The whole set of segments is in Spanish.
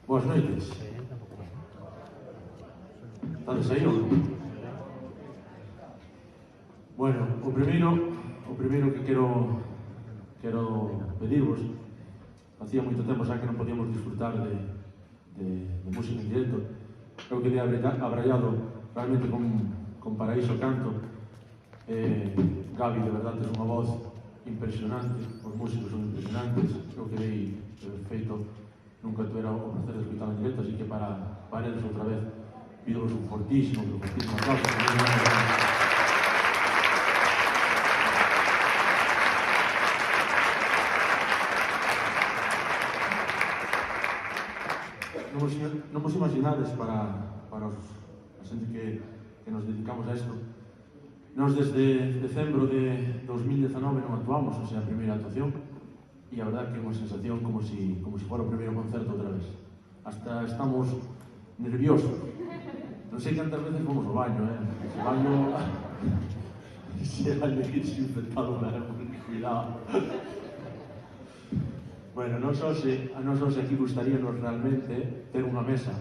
Boas noites. Estades aí ou non? Bueno, o primeiro que quero pedirvos, hacía moito tempo xa que non podíamos disfrutar de música en directo. Eu quedei abrallado realmente con Paraíso Canto. Gabi, de verdade, é unha voz impresionante, os músicos son impresionantes. Eu quedei feito, nunca tuera o placer de escutar en directo, así que para eles outra vez pidovos un fortísimo aplauso. Non vos imaginades para a xente que nos dedicamos a isto. Nós desde decembro de 2019 non actuamos, o sea, a primeira actuación, e a verdade que é unha sensación como si fora o primeiro concerto outra vez. Hasta estamos nerviosos. Non sei cantas veces fomos ao baño, ese baño... Se hai que desinfectado cuidado. Bueno, a nos hoxe aquí gustaríanos realmente ter unha mesa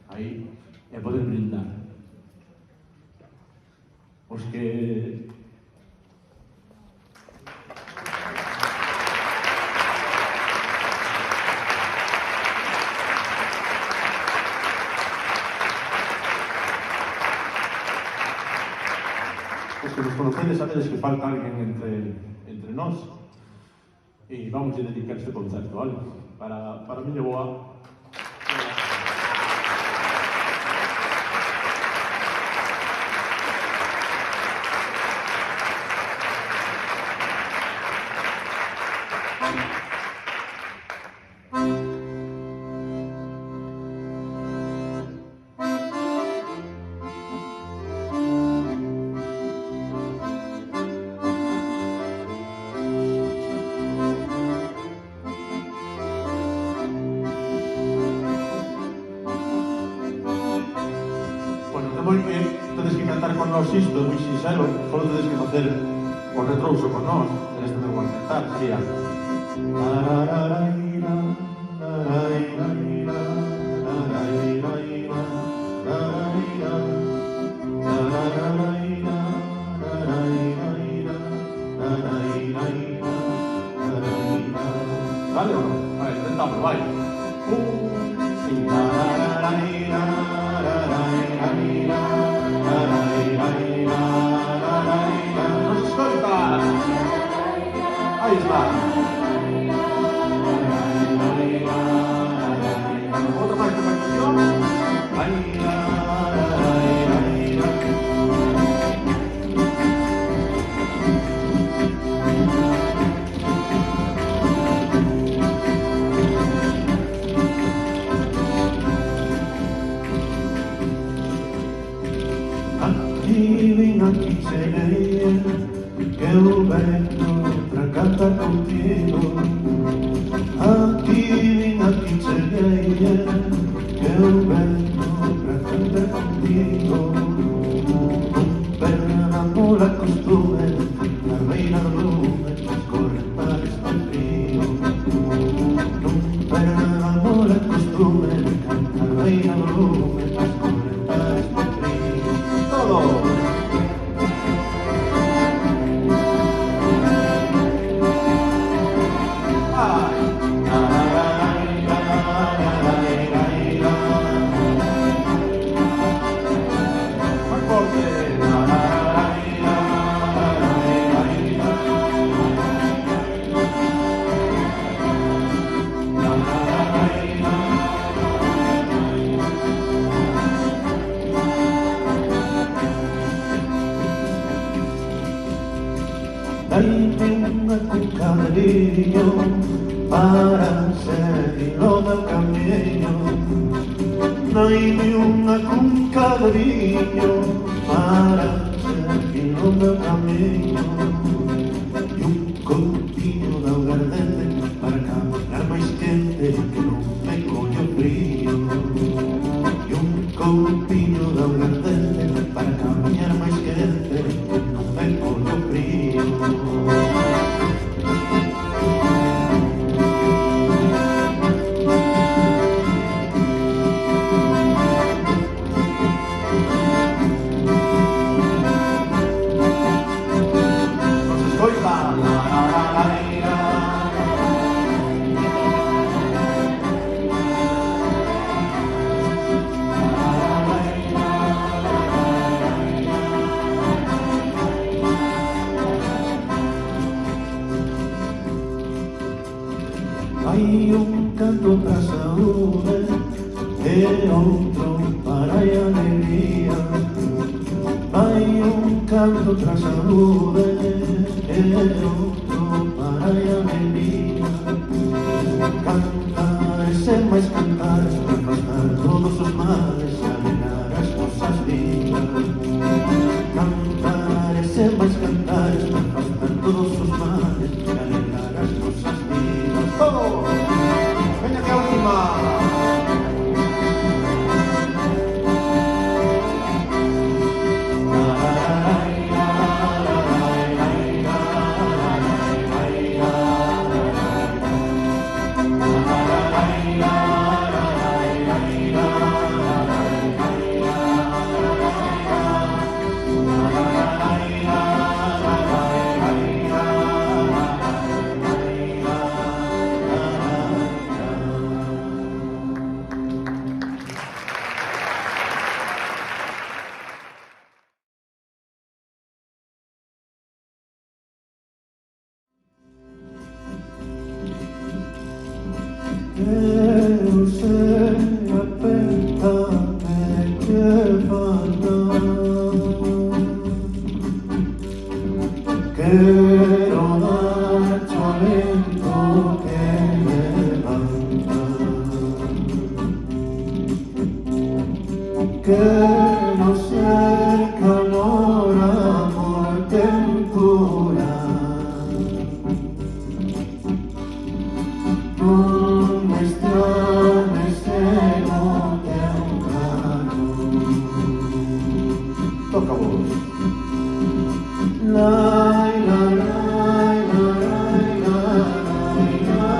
aí e poder brindar. Os que... Os que nos conocedes sabedes que falta alguén entre nós. E vamos a dedicar este concerto, vale? Para mí boa. Tedes que cantar con nós isto, é moi sinxelo, só tedes que facer o retrouso con nós, en este me vou a cantar, sería... Vale ou non? Vale, intentamos, vai. Nos escolta! Aí está! Outra máis percusión. Aquí seré, que eu vengo para cantar contigo. Aquí seré, que eu vengo para cantar contigo. Perdamos la costumbre, la reina lume, corre para este río. Perdamos la costumbre, la reina lume, corre para este río. Todo. Daime unha cuca de liño para seguir o meu camiño. Daime unha cuca de liño para seguir o meu camiño. E un coupiño de augardente para camiñar máis quente que non me colle frío. E un coupiño de augardente para camiñar máis quente que non me colle frío. Hai un canto para a saúde e outro para a alegría. Hai un canto para a saúde e outro para a alegría. Cantar e sen máis cantar, afastar todos os males, alegrar as nosas vidas. Cantar e sen máis cantar, afastar todos os males, alegrar as nosas vidas. ¡Oh! ¡Venga que a última! Quero ser a penta que falta. Quero dar-te o alento que levanta. Quero ser calor, amor, tempura. Toca vos. Lai, lai, lai, lai, lai, lai,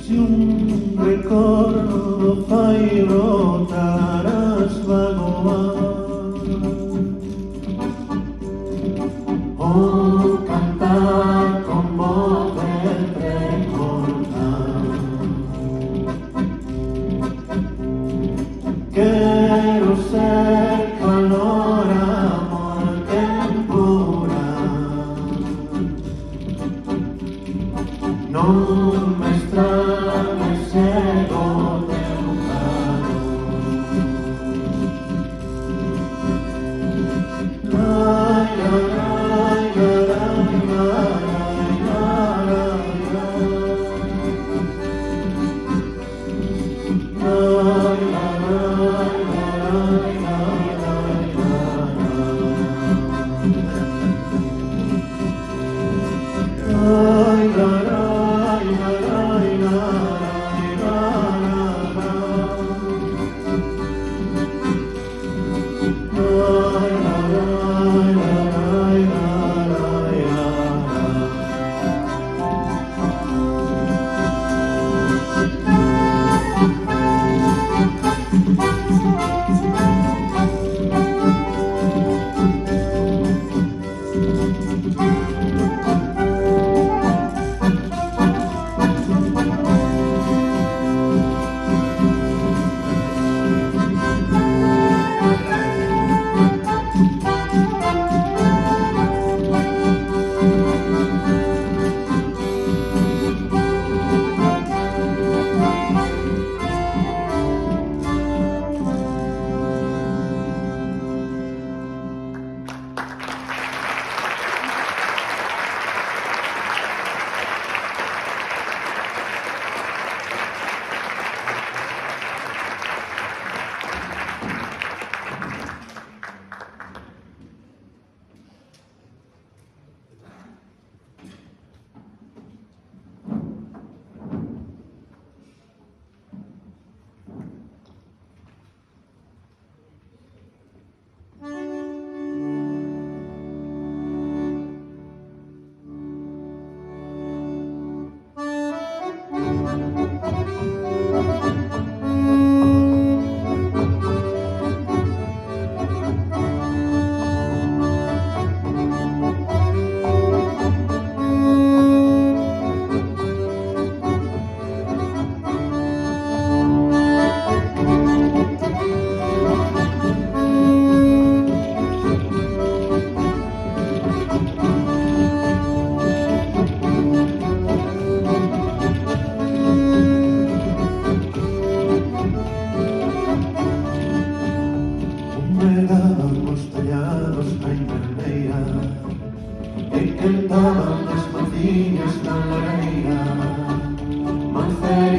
Si un recordo fai brotar as vagoas, o cantar con voz de recordar. Quero ser calor, amor, tempura. Non me estragues cego teu caro. Lai, lai, lai, lai, lai, lai, lai, lai, lai, lai, lai, lai.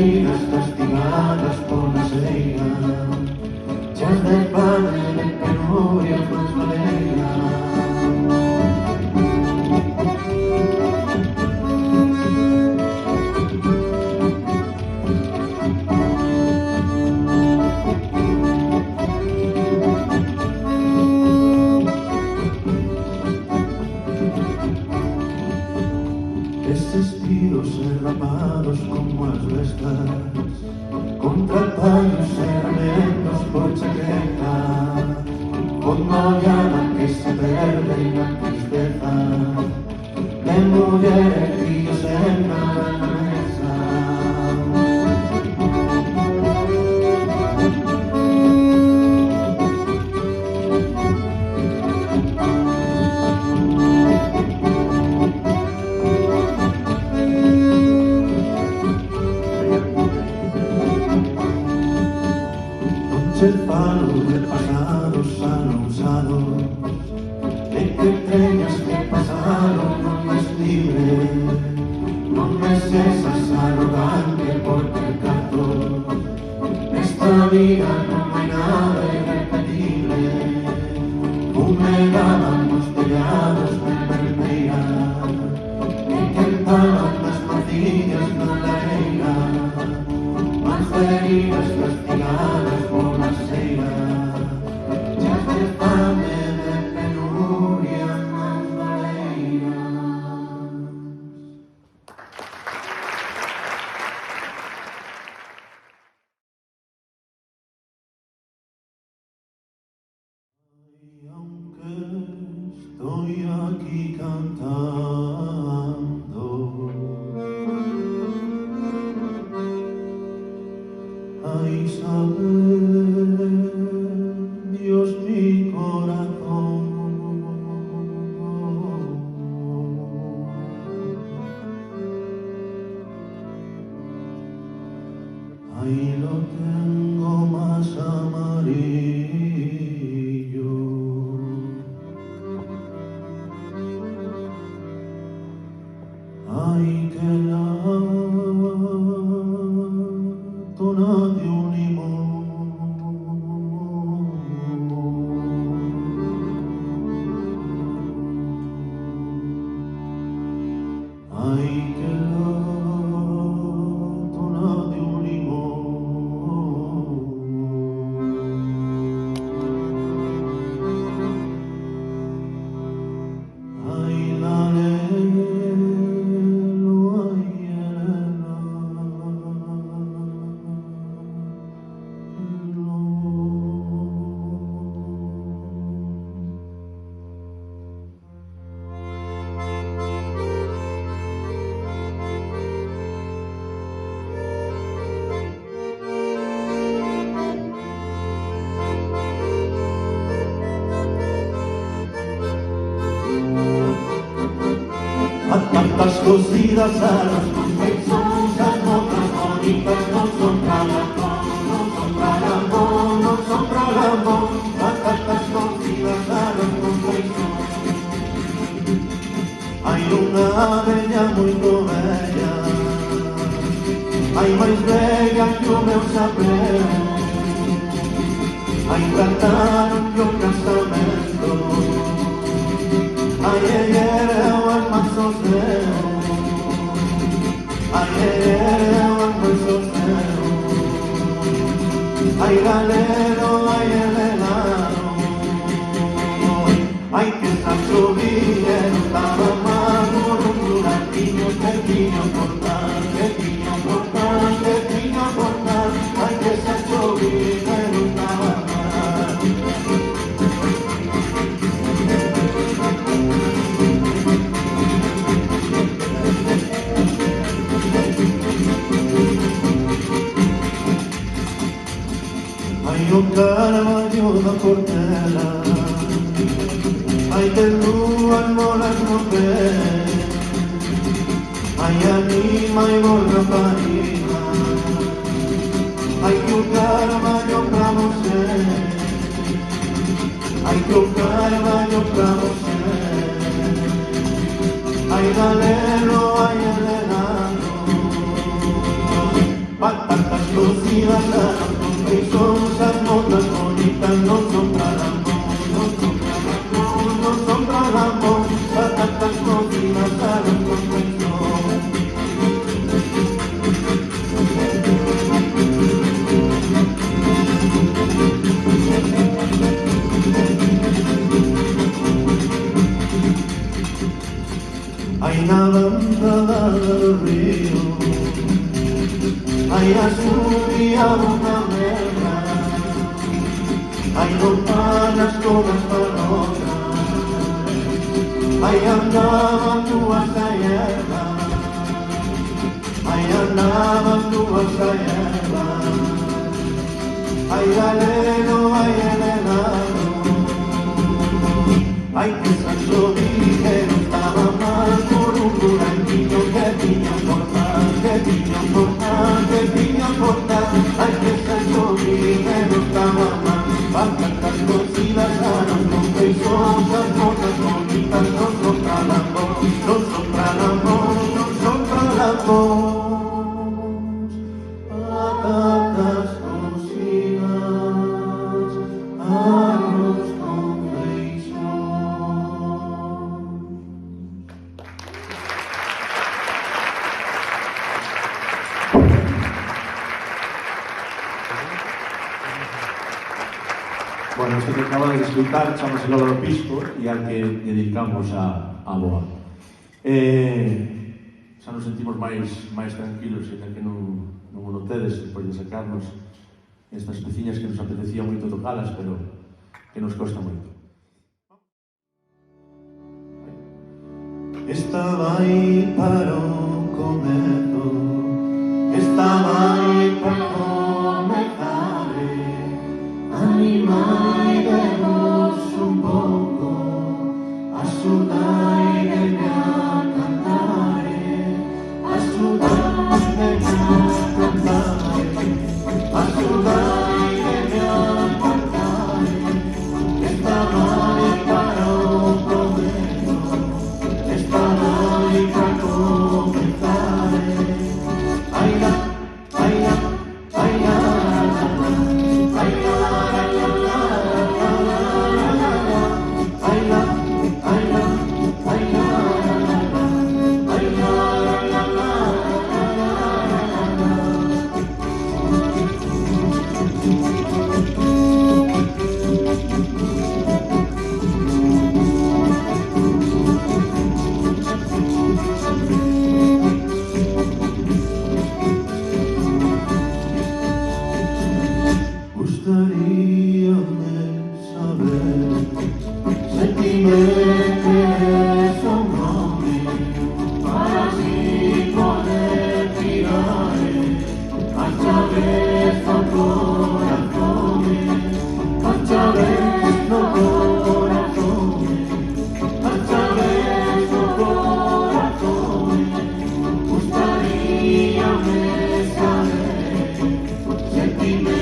heridas castigadas por la ceiga, chas de padre de penuria más valera. Estes tiros enrapados como as vestas, contra paños e remendos por chaqueta, como llama que se perde na tristeza, de muller e tíos en la mesa. El palo de pasados anunciados, de que treñas que pasaron non es libre, non me cesas arrogante porque el canto nesta vida non hai nada irrepetible. Fumegaban os tellados de vermeira e cantaban as macillas na lareira, más heridas castigadas por la ceiga, chas de fame de penuria más valeiras. Y aunque estoy aquí cantando, ay, sabe Dios mi corazón, ay, lo tengo más amarillo, ay, que la tona de un limón. Ay, que la tona de un limón. Ay, la lelo, ay, Elena. A tantas cosidas a las confecciones, otras bonitas no son tralambón, no son tralambón, no son tralambón. A tantas cosidas a las confecciones, hai unha abella moito bella, hai máis bella que o meu chapéu, hai cantaron que o casamento, ai, eu almanzo seu, ai, eu almanzo seu, ai, galero, ai, elenaro, ai, que santo villero, estaba maduro, un duratiño, que tiño portal, que tiño portal, que tiño portal, ai, que santo villero, estaba maduro. Ai, o Carballo da Portela, ai, que lúa molas no pé, ai, anima e borra parima, ai, que o Carballo pra você, ai, que o Carballo pra você, ai, galero, ai, elenado, cocidas que son las notas bonitas, no son para amor, no son para amor, no son para amor, patatas cocidas para el confesión. Hay una banda del río, hay la subida una merda, hay dos panas con las palotas, hay andaban duas a hierba, hay andaban duas a hierba, hay galeno, hay enelado, hay que Sancho dije no estaba mal por un duranguillo que tiña portal, que tiña portal, que tiña portal, hay que Sancho dije no estaba mal, van tantas cocidas ganan con que son las cosas bonitas, no son para el amor, no son para el amor, no son para el amor. Patatas cocidas, arroz con Bueno, este que acaba de escutar chamase Lolo Pisco e al que dedicamos a boa. Xa nos sentimos máis tranquilos e que non o notedes depois de sacarnos estas peciñas que nos apetecía moito tocalas, pero que nos costa moito. Estaba aí para o comezo, estaba aí para comezar, animaidemos un pouco, axudaideme a cantar, axudaideme a cantar, axudaideme a cantar, estaba aí para o comezo, estaba aí para comezar, ai la, ai la, ai la, ai la, ai la, ai la, ai la, ai la. Gustaríame saber se ti me quieres un nombre para así poder tirar a chaves no corazón, a chaves no corazón, a chaves no corazón. Gustaríame saber se ti me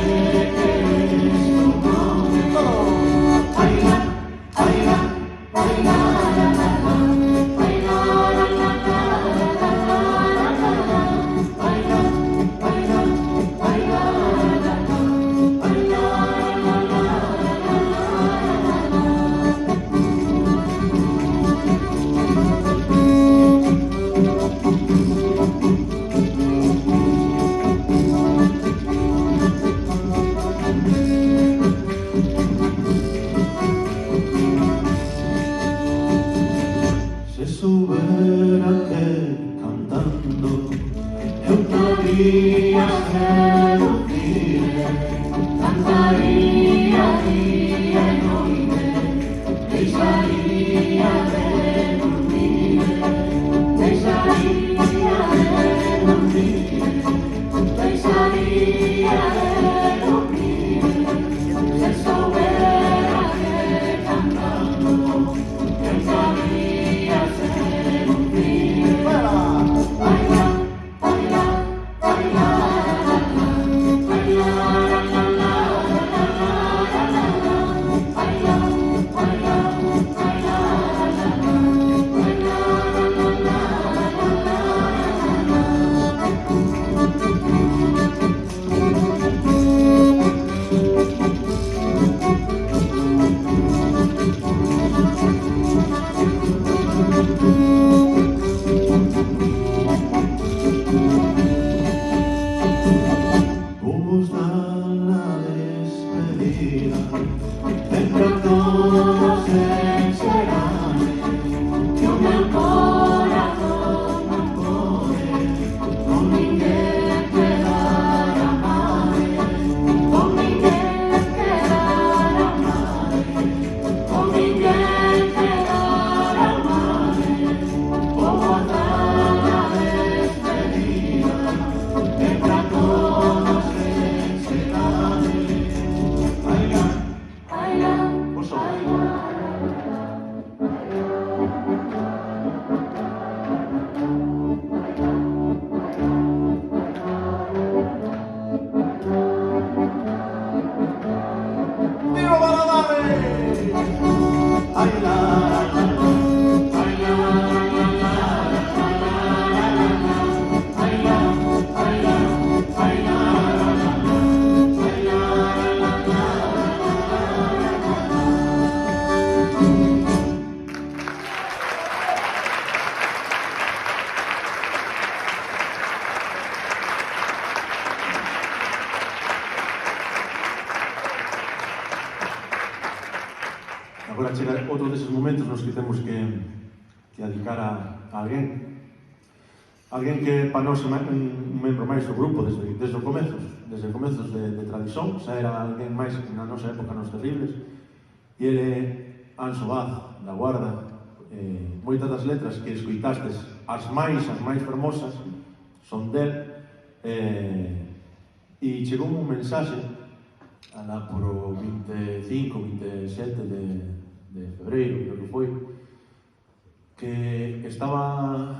se soubera que cantando eu podía seducir, cantaría día e noite, deixaría de dormir, deixaría de dormir, deixaría de dormir, se soubera que cantando eu podía seducir. Baila, baila, baila, baila, baila, baila, baila, baila, baila. agora chega outro deses momentos nos que temos que dedicar a alguén que para nós é un membro máis do grupo desde os comezos de tradición, xa era alguén máis na nosa época nos terribles, e ele é Anxo Vaz, da Guarda. Moitas das letras que escoitastes, as máis fermosas, son del, e chegou un mensaxe alá por o 25, 27 de febreiro, creo que foi, que estaba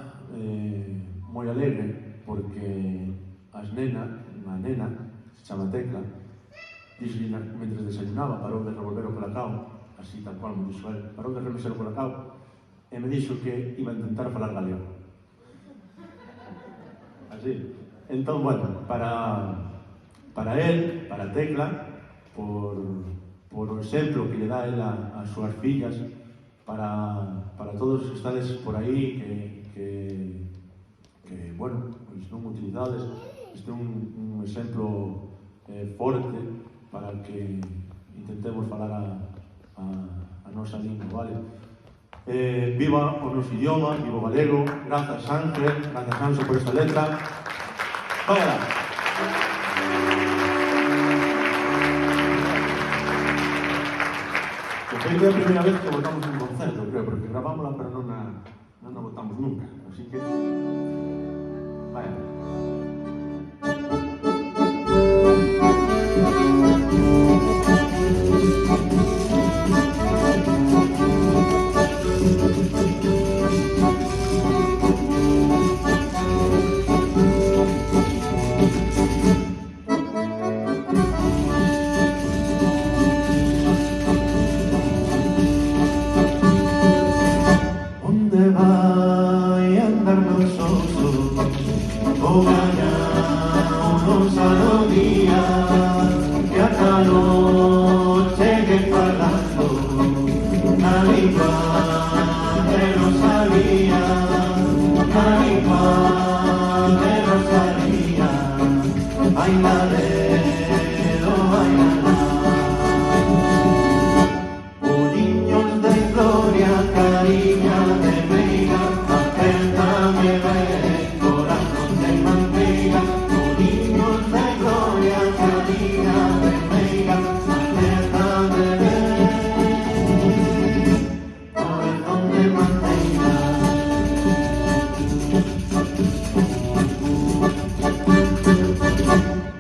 moi alegre porque a nena, se chama Tecla, dixo mentre desayunaba, parou de revolver o colacao, así tal cual me dixo él, parou de remexer o colacao e me dixo que iba a intentar falar galego. Así. Entón, bueno, para él, para Tecla, por o exemplo que lle dá ela ás súas fillas, para todos os que estades por aí que bueno, pois non utilizades, este é un exemplo forte para que intentemos falar a nosa lingua, vale? Viva o noso idioma, viva o galego, grazas Ángel, grazas Anxo por esta letra. Vaya lá. De feito é a primeira vez que botamos un concerto, creo, porque gravámola pero non a botamos nunca, así que vaya.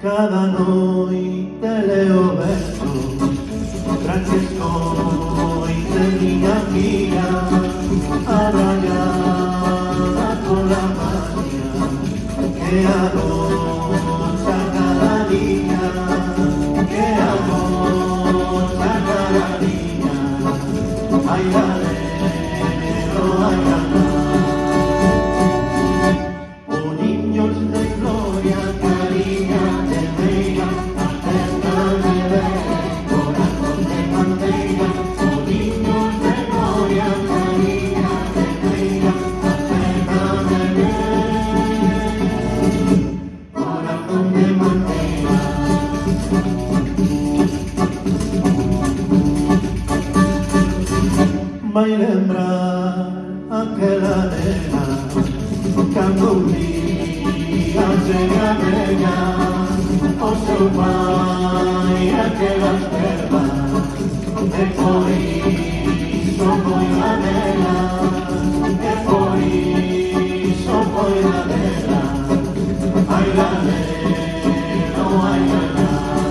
Cada noite leo versos, Franciscoite miña filla, arrayada pola maña, que agocha cada día, que agocha cada día, ai galero, ai galero. Vai lembrar aquela nena cando un día chega a veña o seu pai aquelas perdas e por iso foi a nena e por iso foi a nena ai galero, ai galero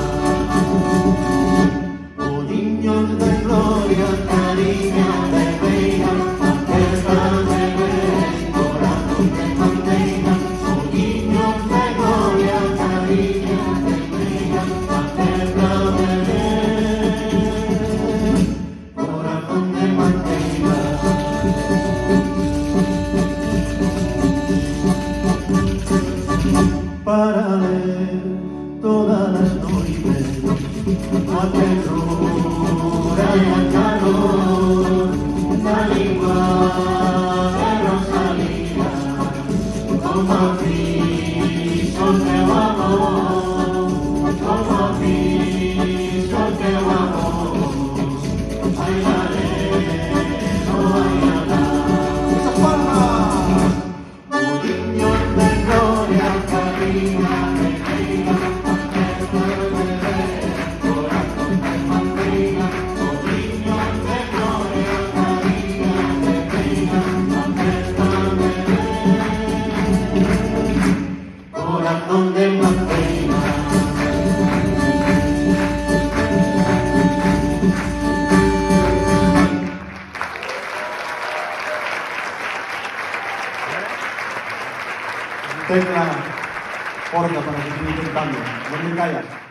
olliños de gloria, cariño de veia, apertame ben, corazón de manteina, olliños de gloria, cariño de veia, apertame ben, corazón de manteina. Para leer todas las noites aquel rural calor, la lengua de Rosalía, como piso de amor, como piso de amor, ay, de la pena. Tecla, porta para seguir intentando, no me callas.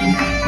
Thank